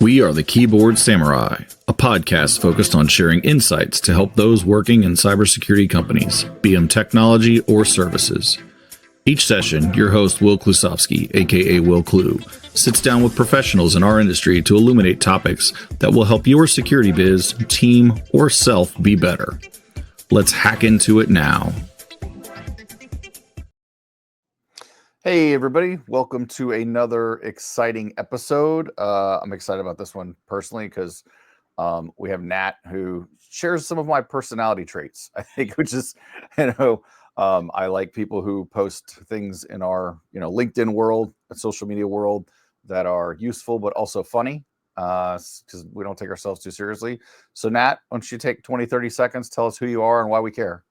We are the Keyboard Samurai, a podcast focused on sharing insights to help those working in cybersecurity companies, be them technology or services. Each session, your host, Wil Klu, aka Wil Klu, sits down with professionals in our industry to illuminate topics that will help your security biz, team, or self be better. Let's hack into it now. Hey everybody, welcome to another exciting episode. I'm excited about this one personally because we have Nat, who shares some of my personality traits, I think, which is, I like people who post things in our, LinkedIn world, social media world that are useful, but also funny because we don't take ourselves too seriously. So Nat, why don't you take 20, 30 seconds, tell us who you are and why we care.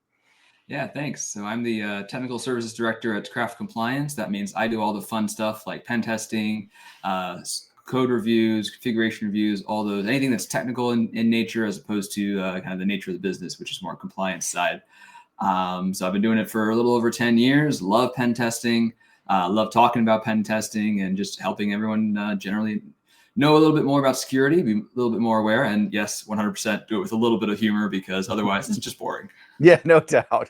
Yeah, thanks. So I'm the technical services director at Craft Compliance. That means I do all the fun stuff like pen testing, code reviews, configuration reviews, all those, anything that's technical in nature as opposed to kind of the nature of the business, which is more compliance side. So I've been doing it for a little over 10 years, love pen testing, love talking about pen testing and just helping everyone generally know a little bit more about security, be a little bit more aware. And yes, 100% do it with a little bit of humor because otherwise it's just boring. Yeah, no doubt.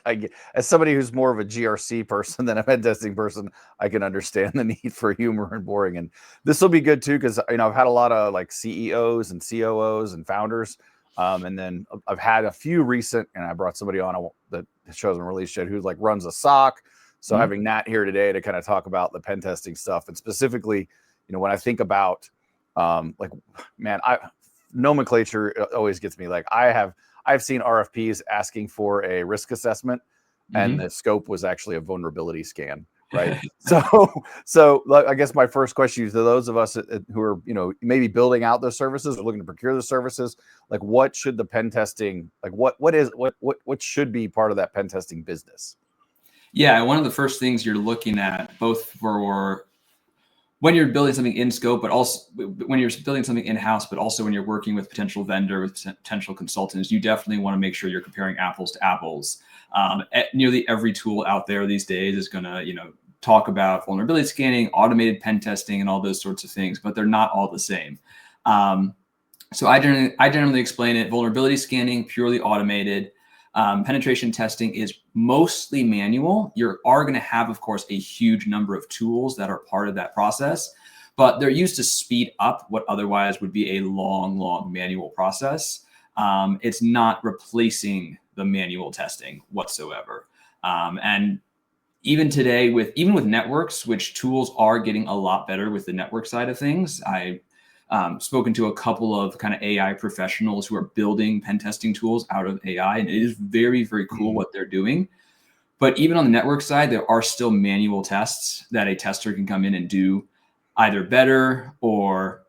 As somebody who's more of a GRC person than a pen testing person, I can understand the need for humor and boring. And this will be good too, because I've had a lot of like CEOs and COOs and founders, and then I've had a few recent, and I brought somebody on that shows and release yet who like runs a SOC. So having Nat here today to kind of talk about the pen testing stuff, and specifically, when I think about nomenclature always gets me. Like I've seen RFPs asking for a risk assessment, and the scope was actually a vulnerability scan, right? so I guess my first question is to those of us who are maybe building out those services or looking to procure the services, like what should the pen testing, like what should be part of that pen testing business? Yeah, one of the first things you're looking at, both for when you're building something in scope, but also when you're building something in-house, but also when you're working with potential vendor, with potential consultants, you definitely want to make sure you're comparing apples to apples. Nearly every tool out there these days is going to, talk about vulnerability scanning, automated pen testing, and all those sorts of things, but they're not all the same. So I generally explain it: vulnerability scanning, purely automated. Penetration testing is mostly manual. You are going to have, of course, a huge number of tools that are part of that process, but they're used to speed up what otherwise would be a long manual process. It's not replacing the manual testing whatsoever. And even today, with networks, which tools are getting a lot better with the network side of things. Spoken to a couple of kind of AI professionals who are building pen testing tools out of AI, and it is very, very cool what they're doing. But even on the network side, there are still manual tests that a tester can come in and do either better or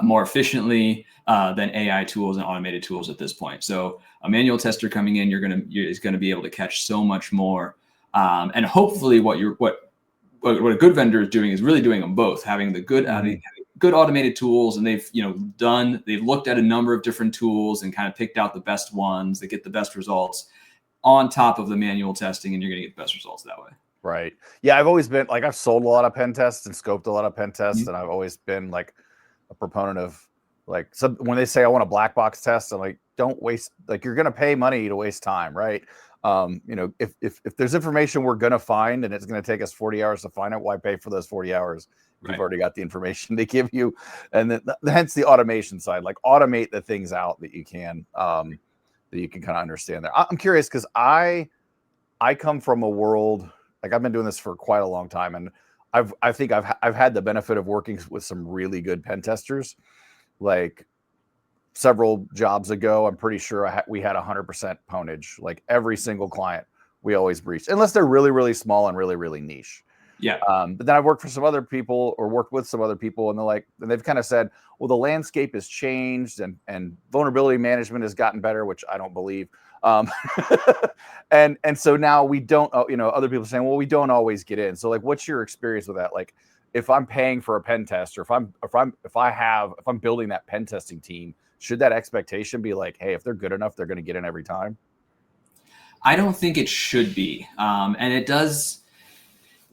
more efficiently than AI tools and automated tools at this point. So a manual tester coming in, is going to be able to catch so much more. And hopefully what a good vendor is doing is really doing them both, having the good automated tools, and they've looked at a number of different tools and kind of picked out the best ones that get the best results on top of the manual testing, and you're going to get the best results that way. Right. Yeah, I've always been like, I've sold a lot of pen tests and scoped a lot of pen tests, and I've always been like a proponent of like, so when they say I want a black box test, I'm like, don't waste, like you're going to pay money to waste time, right? If there's information we're going to find and it's going to take us 40 hours to find it, why pay for those 40 hours? Right. You've already got the information they give you. And then hence the automation side, like automate the things out that you can kind of understand there. I'm curious because I come from a world, like I've been doing this for quite a long time, and I think I've had the benefit of working with some really good pen testers. Like several jobs ago, I'm pretty sure we had 100% pwnage. Like every single client, we always breached, unless they're really, really small and really, really niche. Yeah. But then I worked for some other people or worked with some other people, and they've kind of said, well, the landscape has changed and vulnerability management has gotten better, which I don't believe. And so now we don't, other people are saying, well, we don't always get in. So like, what's your experience with that? Like, if I'm paying for a pen test, or if I'm building that pen testing team, should that expectation be like, hey, if they're good enough, they're going to get in every time? I don't think it should be. And it does.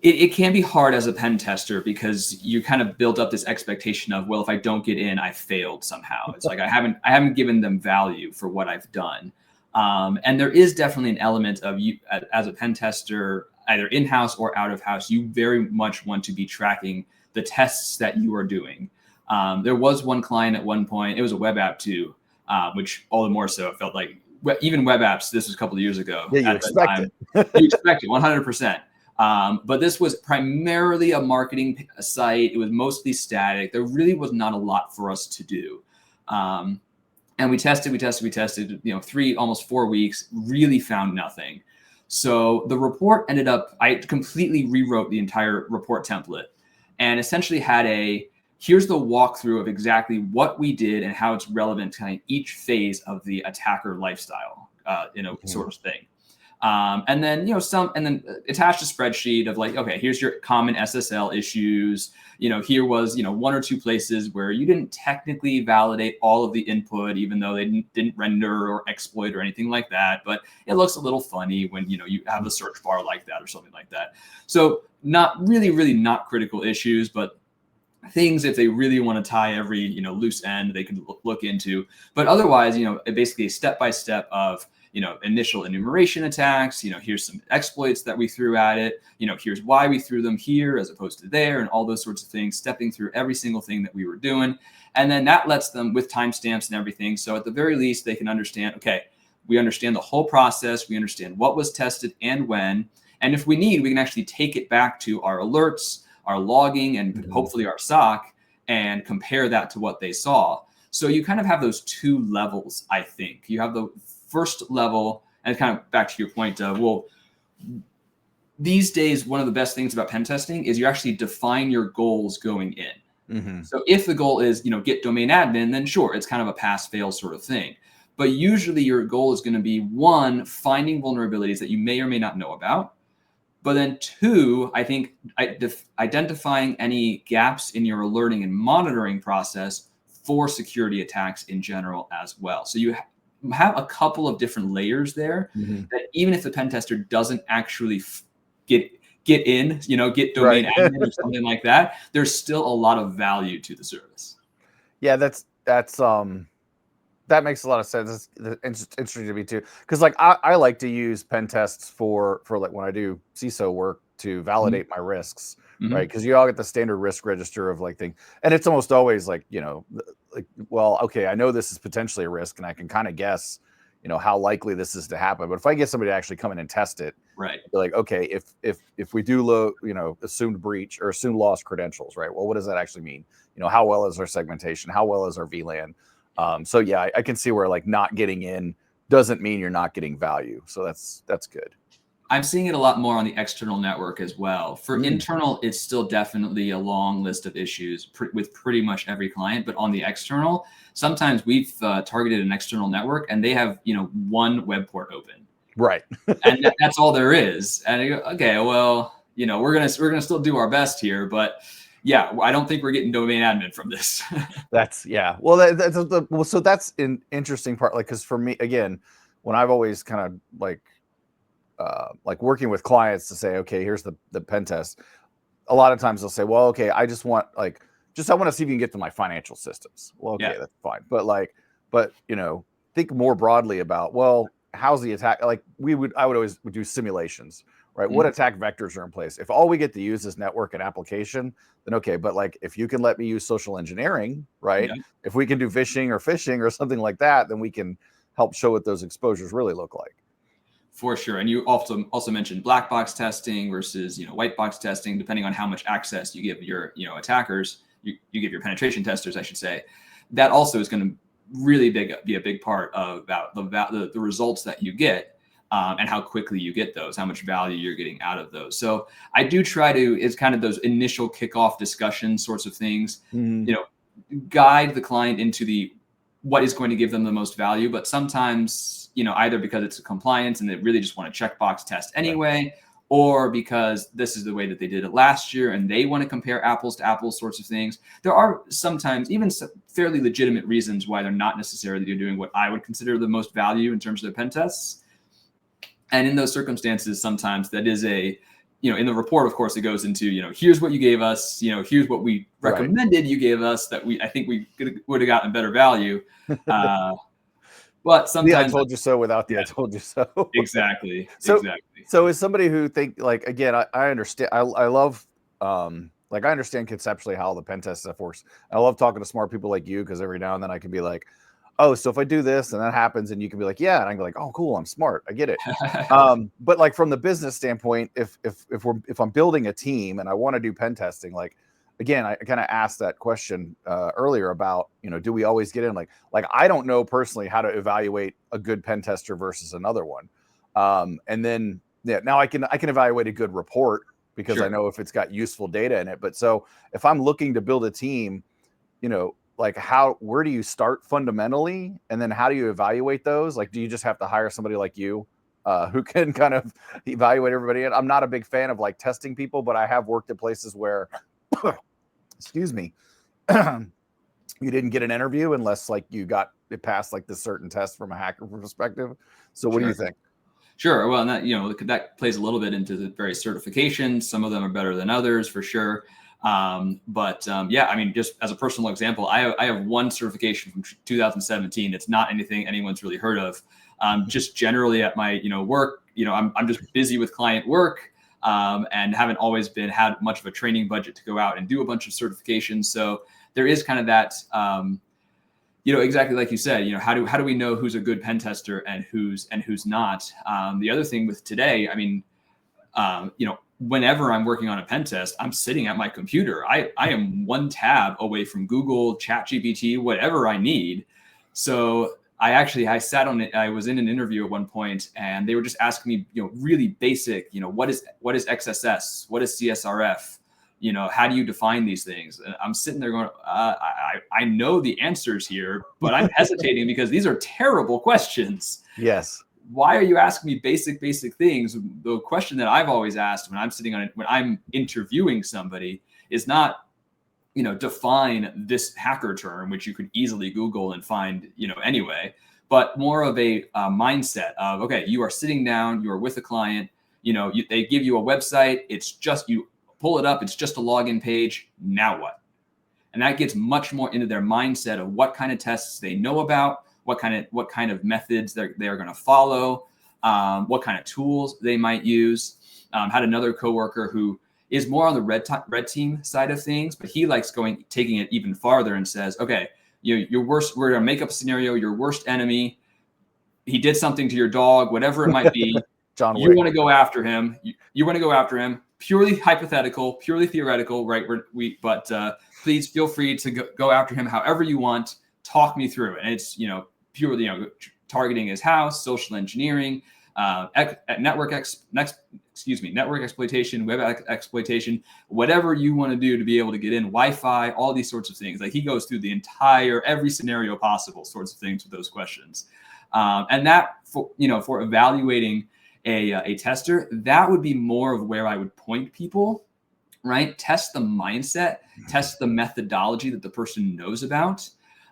It can be hard as a pen tester because you kind of build up this expectation of, well, if I don't get in, I failed somehow. It's like I haven't given them value for what I've done. And there is definitely an element of you as a pen tester, either in-house or out of house, you very much want to be tracking the tests that you are doing. There was one client at one point, it was a web app too, which all the more so it felt like even web apps, this was a couple of years ago. Yeah, you expect it. You expect it 100%. But this was primarily a marketing site. It was mostly static. There really was not a lot for us to do. And we tested, almost 4 weeks, really found nothing. So the report ended up, I completely rewrote the entire report template and essentially had here's the walkthrough of exactly what we did and how it's relevant to kind of each phase of the attacker lifestyle, sort of thing. And then, attached a spreadsheet of like, okay, here's your common SSL issues. Here was, 1 or 2 places where you didn't technically validate all of the input, even though they didn't render or exploit or anything like that. But it looks a little funny when, you have a search bar like that or something like that. So not really not critical issues, but things if they really want to tie every, loose end, they can look into. But otherwise, basically a step-by-step of, initial enumeration attacks, here's some exploits that we threw at it, here's why we threw them here as opposed to there, and all those sorts of things, stepping through every single thing that we were doing. And then that lets them, with timestamps and everything, so at the very least, they can understand, okay, we understand the whole process, we understand what was tested and when, and if we need, we can actually take it back to our alerts, our logging, and hopefully our SOC, and compare that to what they saw. So you kind of have those 2 levels, I think. You have the first level, and kind of back to your point of, well, these days, one of the best things about pen testing is you actually define your goals going in. So if the goal is, get domain admin, then sure, it's kind of a pass-fail sort of thing. But usually your goal is going to be 1, finding vulnerabilities that you may or may not know about. But then 2, I think identifying any gaps in your alerting and monitoring process for security attacks in general as well. So you have a couple of different layers there that even if the pen tester doesn't actually get in, get domain admin or something like that, there's still a lot of value to the service. Yeah, that makes a lot of sense. It's interesting to me too, because like I like to use pen tests for like when I do CISO work to validate my risks, right? Because you all get the standard risk register of like thing, and it's almost always like well, okay, I know this is potentially a risk, and I can kind of guess, how likely this is to happen. But if I get somebody to actually come in and test it, right? Be like, okay, if we do assumed breach or assumed lost credentials, right? Well, what does that actually mean? How well is our segmentation? How well is our VLAN? So yeah, I can see where like not getting in doesn't mean you're not getting value. So that's good. I'm seeing it a lot more on the external network as well. For internal, it's still definitely a long list of issues with pretty much every client. But on the external, sometimes we've targeted an external network and they have 1 web port open, right? And that's all there is. And I go, okay, well, we're gonna still do our best here, but yeah, I don't think we're getting domain admin from this. Well, so that's an interesting part. Like, because for me, again, when I've always kind of like working with clients to say, okay, here's the pen test. A lot of times they'll say, well, okay, I just want I want to see if you can get to my financial systems. Well, okay, that's fine. But think more broadly about, well, how's the attack? Like I would always do simulations, right? What attack vectors are in place? If all we get to use is network and application, then okay. But like, if you can let me use social engineering, right? Yeah. If we can do phishing or something like that, then we can help show what those exposures really look like. For sure. And you also mentioned black box testing versus, white box testing, depending on how much access you give your, attackers, you give your penetration testers, I should say. That also is going to really be a big part of about the results that you get and how quickly you get those, how much value you're getting out of those. So I do try to, it's kind of those initial kickoff discussion sorts of things, guide the client into what is going to give them the most value. But sometimes, either because it's a compliance and they really just want to checkbox test anyway, or because this is the way that they did it last year and they want to compare apples to apples sorts of things. There are sometimes even fairly legitimate reasons why they're not necessarily doing what I would consider the most value in terms of their pen tests. And in those circumstances, sometimes that is in the report, of course, it goes into, here's what you gave us, here's what we recommended you gave us that I think we would have gotten better value. But sometimes, yeah, I told you so without the I told you so. Exactly. So as somebody who like, again, I understand, I love, like, I understand conceptually how the pen test stuff works. I love talking to smart people like you, because every now and then I can be like, oh, so if I do this and that happens, and you can be like, yeah, and I can be like, oh, cool, I'm smart, I get it. But like from the business standpoint, if I'm building a team and I want to do pen testing, like, again, I kind of asked that question earlier about, do we always get in? Like I don't know personally how to evaluate a good pen tester versus another one. And then, now I can evaluate a good report, because Sure. I know if it's got useful data in it. But so if I'm looking to build a team, like where do you start fundamentally? And then how do you evaluate those? Like, do you just have to hire somebody like you who can kind of evaluate everybody? And I'm not a big fan of like testing people, but I have worked at places where, excuse me, you didn't get an interview unless like you got it passed like this certain test from a hacker perspective. So what do you think? Sure. Well, and that, that plays a little bit into the various certifications. Some of them are better than others, for sure. Yeah, I mean, just as a personal example, I have one certification from 2017. It's not anything anyone's really heard of. Just generally at my, work, I'm just busy with client work, and haven't always had much of a training budget to go out and do a bunch of certifications. So there is kind of that, exactly like you said, how do we know who's a good pen tester and who's not? The other thing with today, I mean, whenever I'm working on a pen test, I'm sitting at my computer. I am one tab away from Google, ChatGPT, whatever I need. So I sat on it. I was in an interview at one point, and they were just asking me, really basic, what is XSS? What is CSRF? How do you define these things? And I'm sitting there going, I know the answers here, but I'm hesitating because these are terrible questions. Yes. Why are you asking me basic things? The question that I've always asked when I'm sitting on it, when I'm interviewing somebody, is not, define this hacker term, which you could easily Google and find, anyway, but more of a mindset of, okay, you are sitting down, you are with a client, they give you a website. It's just, you pull it up. It's just a login page. Now what? And that gets much more into their mindset of what kind of tests they know about, what kind of methods they're going to follow, what kind of tools they might use. Had another coworker who is more on the red team side of things, but he likes taking it even farther and says, okay, your worst, we're going to make up a scenario, your worst enemy, he did something to your dog, whatever it might be. John You want to go after him. You want to go after him. Purely hypothetical, purely theoretical, right? But please feel free to go after him however you want. Talk me through it. And it's, purely, targeting his house, social engineering, network exploitation, web exploitation, whatever you want to do to be able to get in, Wi-Fi, all these sorts of things. Like, he goes through every scenario possible sorts of things with those questions. And that, for evaluating a tester, that would be more of where I would point people, right? Test the mindset, test the methodology that the person knows about.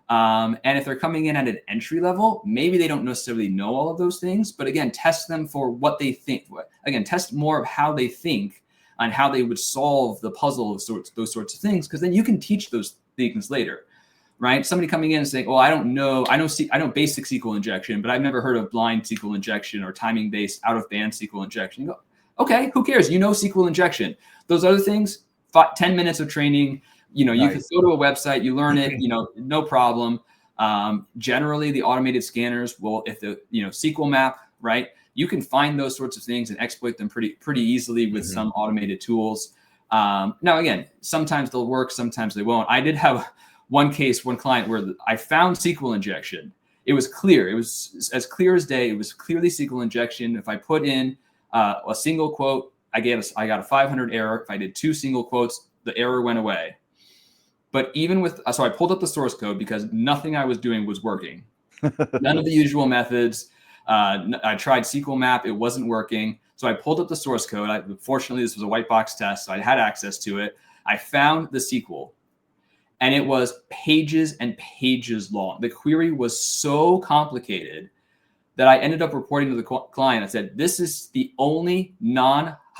And if they're coming in at an entry level, maybe they don't necessarily know all of those things, but again, test them for what they think. Again, test more of how they think and how they would solve the puzzle of those sorts of things, because then you can teach those things later. Right? Somebody coming in and saying, well, I know basic SQL injection, but I've never heard of blind SQL injection or timing-based out-of-band SQL injection. You go, okay, who cares? SQL injection. Those other things, 10 minutes of training, you can go to a website, you learn it, no problem. Generally, the automated scanners will, if the, SQL map, right? You can find those sorts of things and exploit them pretty easily with some automated tools. Now, again, sometimes they'll work, sometimes they won't. I did have one client where I found SQL injection. It was clear. It was as clear as day. It was clearly SQL injection. If I put in a single quote, I got a 500 error. If I did 2 single quotes, the error went away. But even so I pulled up the source code because nothing I was doing was working. None of the usual methods. I tried SQL map. It wasn't working. So I pulled up the source code. Fortunately, this was a white box test, so I had access to it. I found the SQL. And it was pages and pages long. The query was so complicated that I ended up reporting to the client. I said, this is the only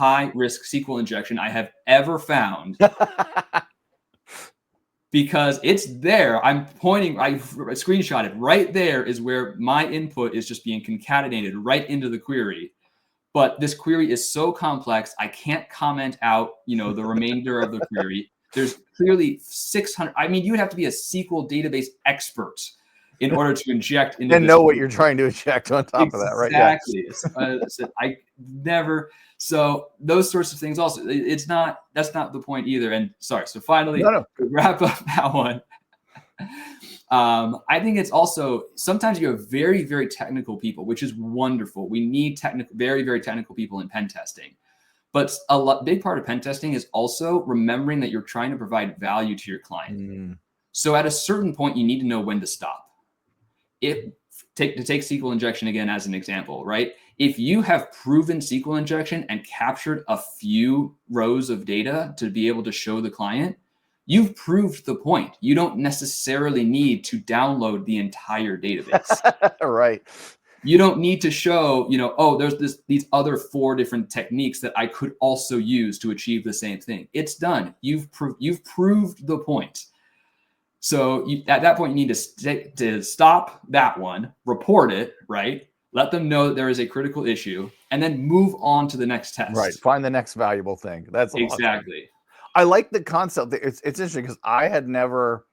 high risk SQL injection I have ever found. Because it's there. I'm pointing, I screenshot it. Right there is where my input is just being concatenated right into the query. But this query is so complex, I can't comment out, the remainder of the query. There's clearly 600. I mean, you would have to be a SQL database expert in order to inject into and know what you're trying to inject on top of that, right? Exactly. I never. So those sorts of things also, that's not the point either. And sorry. So finally, to wrap up that one, I think it's also, sometimes you have very, very technical people, which is wonderful. We need very, very technical people in pen testing. But big part of pen testing is also remembering that you're trying to provide value to your client. So at a certain point, you need to know when to stop. To take SQL injection again as an example, right? If you have proven SQL injection and captured a few rows of data to be able to show the client, you've proved the point. You don't necessarily need to download the entire database. Right. You don't need to show, oh, there's these other 4 different techniques that I could also use to achieve the same thing. It's done. You've proved the point. So at that point, you need to stop that one, report it, right? Let them know that there is a critical issue, and then move on to the next test. Right. Find the next valuable thing. That's exactly. Awesome. I like the concept. It's interesting because I had never,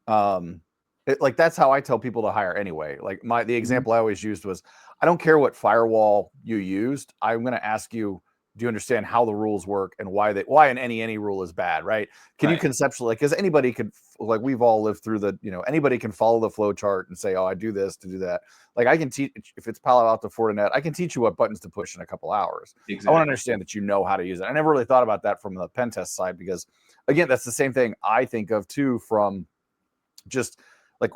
that's how I tell people to hire anyway. Like the example I always used was, I don't care what firewall you used. I'm going to ask you, do you understand how the rules work and why any rule is bad, right? Can you conceptually, because anybody could, we've all lived through anybody can follow the flow chart and say, oh, I do this to do that. Like I can teach, if it's Palo Alto Fortinet, I can teach you what buttons to push in a couple hours. Exactly. I want to understand that you know how to use it. I never really thought about that from the pen test side, because again, that's the same thing I think of too, from just like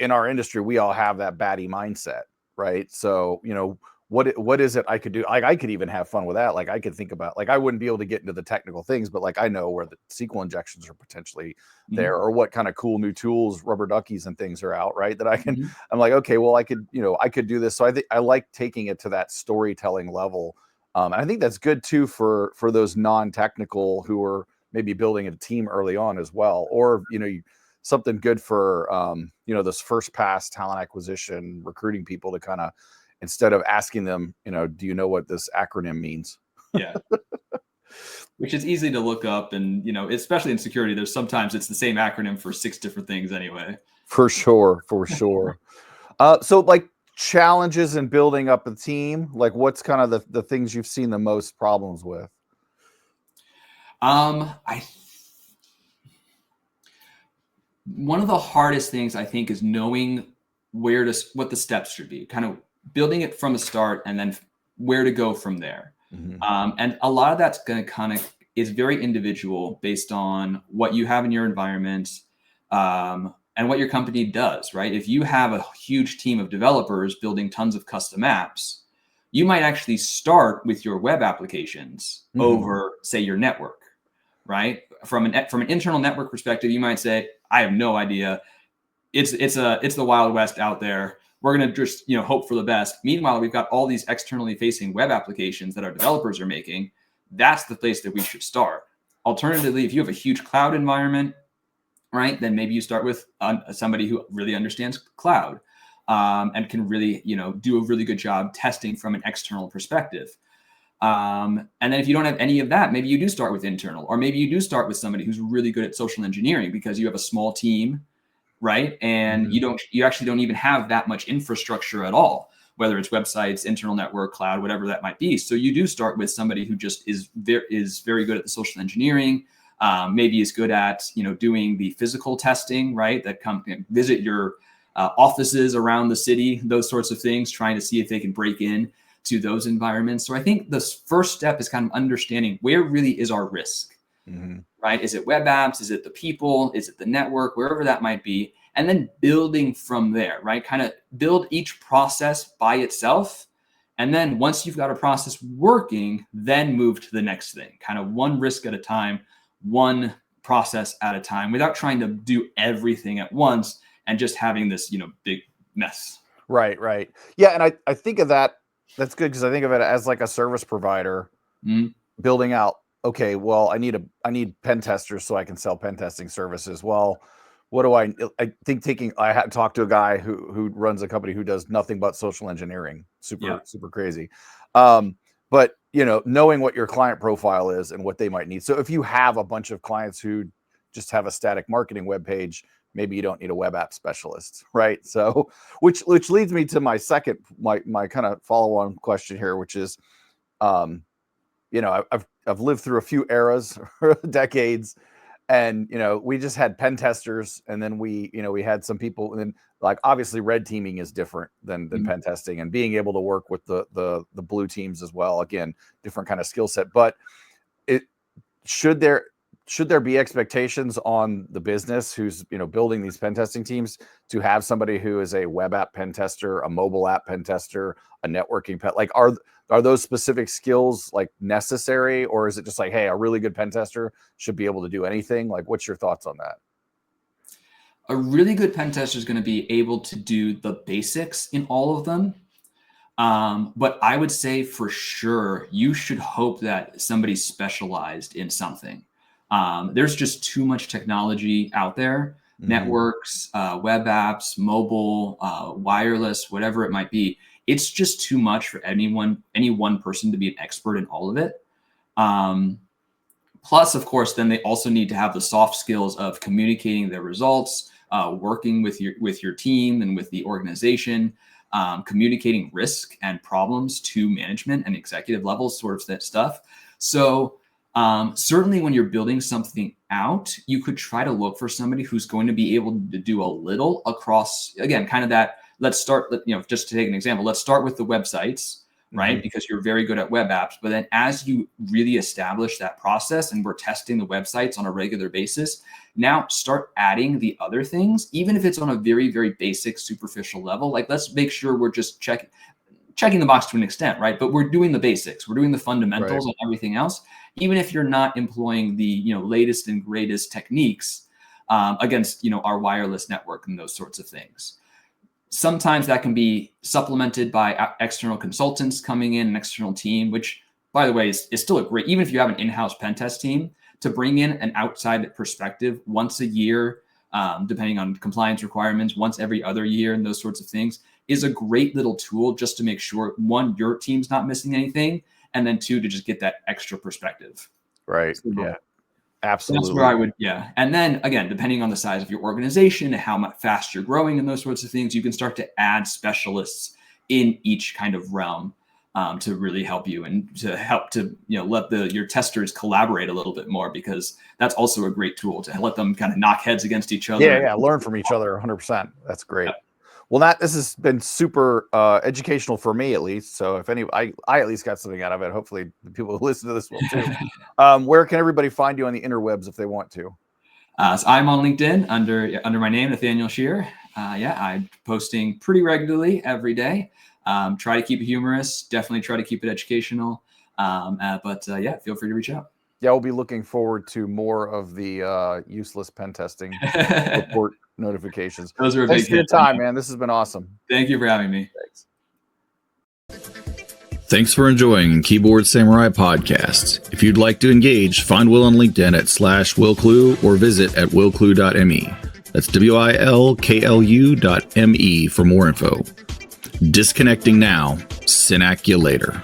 in our industry, we all have that baddie mindset, right? So, what is it I could do? Like I could even have fun with that. Like I could think about, I wouldn't be able to get into the technical things, but I know where the SQL injections are potentially there, or what kind of cool new tools, rubber duckies and things are out, right? That I can, I'm like, okay, well I could do this. So I think I like taking it to that storytelling level. And I think that's good too, for those non-technical who are maybe building a team early on as well. Or, something good for, this first pass talent acquisition, recruiting people to kind of, instead of asking them, do you know what this acronym means? Yeah. Which is easy to look up. And, especially in security, there's sometimes it's the same acronym for 6 different things anyway. For sure. So challenges in building up a team, what's kind of the things you've seen the most problems with? One of the hardest things I think is knowing what the steps should be, kind of building it from the start and then where to go from there. And a lot of that's going to is very individual based on what you have in your environment and what your company does, right? If you have a huge team of developers building tons of custom apps, you might actually start with your web applications over, say, your network, right? From an internal network perspective, you might say, I have no idea. It's the Wild West out there. We're going to just, hope for the best. Meanwhile, we've got all these externally facing web applications that our developers are making. That's the place that we should start. Alternatively, if you have a huge cloud environment, right, then maybe you start with somebody who really understands cloud and can really, do a really good job testing from an external perspective. And then if you don't have any of that, maybe you do start with internal, or maybe you do start with somebody who's really good at social engineering because you have a small team, right? And you actually don't even have that much infrastructure at all, whether it's websites, internal network, cloud, whatever that might be. So you do start with somebody who just is very good at the social engineering, maybe is good at, doing the physical testing, right? That come visit your offices around the city, those sorts of things, trying to see if they can break in to those environments. So I think the first step is kind of understanding where really is our risk, right? Is it web apps? Is it the people? Is it the network? Wherever that might be. And then building from there, right? Kind of build each process by itself. And then once you've got a process working, then move to the next thing, kind of one risk at a time, one process at a time, without trying to do everything at once and just having this, big mess. Right. Yeah. And I think of that. That's good, because I think of it as like a service provider. building out, okay, well, I need pen testers so I can sell pen testing services. Well, what do I think I had talked to a guy who runs a company who does nothing but social engineering. Super crazy. But knowing what your client profile is and what they might need. So if you have a bunch of clients who just have a static marketing web page, maybe you don't need a web app specialist, right? So which leads me to my second, my kind of follow-on question here, which is, I've lived through a few eras, decades, and we just had pen testers, and then we had some people, and then like obviously red teaming is different than pen testing, and being able to work with the blue teams as well. Again, different kind of skill set, but should there be expectations on the business who's building these pen testing teams to have somebody who is a web app pen tester, a mobile app pen tester, a networking pen, like are those specific skills like necessary, or is it just like, hey, a really good pen tester should be able to do anything? Like, what's your thoughts on that? A really good pen tester is going to be able to do the basics in all of them. But I would say for sure, you should hope that somebody's specialized in something. There's just too much technology out there, networks, web apps, mobile, wireless, whatever it might be. It's just too much for any one person to be an expert in all of it. Plus, of course, then they also need to have the soft skills of communicating their results, working with your team and with the organization, communicating risk and problems to management and executive levels, sort of that stuff. So certainly when you're building something out, you could try to look for somebody who's going to be able to do a little across, again, kind of that. Let's start, just to take an example, let's start with the websites, right? Because you're very good at web apps. But then as you really establish that process and we're testing the websites on a regular basis, now start adding the other things, even if it's on a very, very basic, superficial level. Like, let's make sure we're just checking the box to an extent, right? But we're doing the basics. We're doing the fundamentals and everything else, even if you're not employing the latest and greatest techniques against our wireless network and those sorts of things. Sometimes that can be supplemented by external consultants coming in, an external team, which, by the way, is still a great, even if you have an in-house pen test team, to bring in an outside perspective once a year, depending on compliance requirements, once every other year, and those sorts of things, is a great little tool just to make sure, one, your team's not missing anything, and then two, to just get that extra perspective. Right. So, yeah. Absolutely. That's where I would, And then again, depending on the size of your organization and how much fast you're growing and those sorts of things, you can start to add specialists in each kind of realm to really help you and to help to, let your testers collaborate a little bit more, because that's also a great tool to let them kind of knock heads against each other. Yeah. Learn from each other 100%. That's great. Yeah. Well, Nat, this has been super educational for me, at least. So if I at least got something out of it. Hopefully the people who listen to this will too. Where can everybody find you on the interwebs if they want to? So I'm on LinkedIn under my name, Nathaniel Shere. I'm posting pretty regularly every day. Try to keep it humorous. Definitely try to keep it educational. But feel free to reach out. Yeah, we'll be looking forward to more of the useless pen testing report notifications. Those are a Thanks big for your time, man. This has been awesome. Thank you for having me. Thanks for enjoying Keyboard Samurai Podcast. If you'd like to engage, find Wil on LinkedIn at /Wil Klu or visit at wilklu.me. That's WILKLU.me for more info. Disconnecting now. Synac you later.